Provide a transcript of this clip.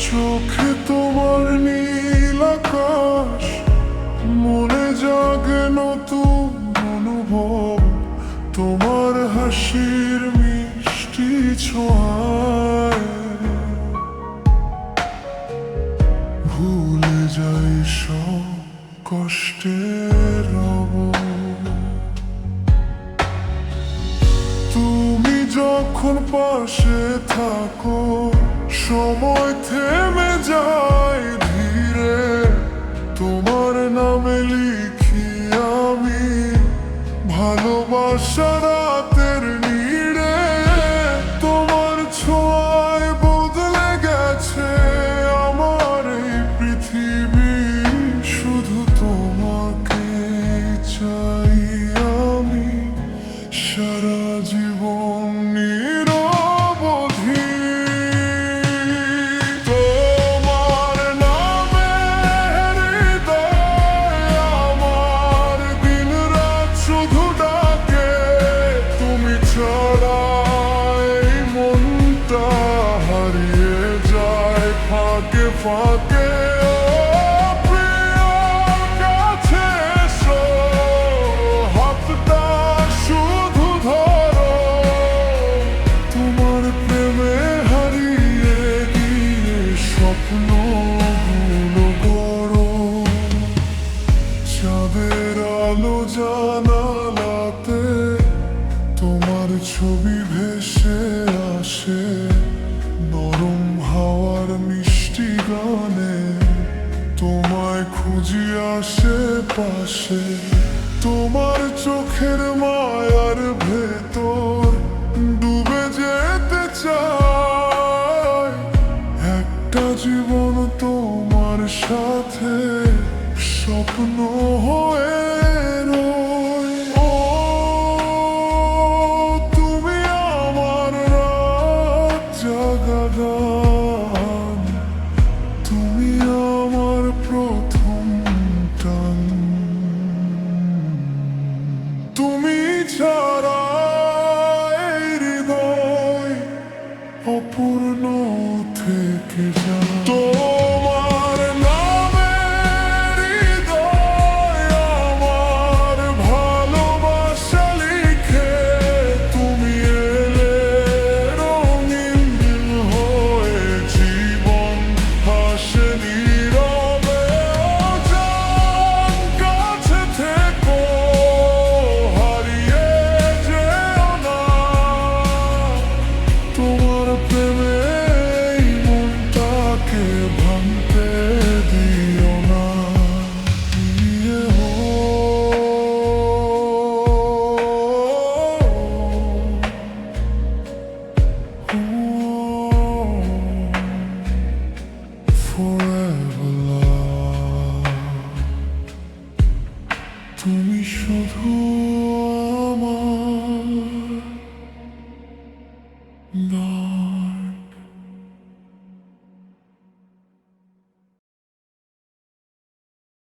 চোখে তোমার নীল আকাশ, মনে জাগে নতুন অনুভব, তোমার হাসির মিষ্টি ছোঁয়ায় ভুলে যাই সব কষ্টের রব। তুমি যখন পাশে থাকো সময় থেমে যায় ধীরে, তোমার নামে লিখি আমি ভালোবাসা রাতের নীড়ে। তোমার ছোঁয়ায় বদলে গেছে আমার এই পৃথিবী, শুধু তোমাকে চাই আমি সারা জীবন নিরবধি। তোমার নামে হৃদয় আমার দিন রাত শুধু ডাকে, তুমি ছাড়া এই মনটা হারিয়ে যায় ফাঁকে ফাঁকে। চাঁদের আলো জানালাতে তোমার ছবি ভেসে আসে, নরম হাওয়ার মিষ্টি গানে তোমায় খুঁজি আশেপাশে। তোমার চোখের মায়ার ভেতর ডুবে যেতে চাই, একটা জীবন তোমার সাথে স্বপ্ন হয়ে রই। ও তুমি আমার রাত জাগা গান, তুমি আমার প্রথম টান, তুমি ছাড়া এই হৃদয় অপূর্ণ থেকে যায়। Forever love, তুমি শুধু আমার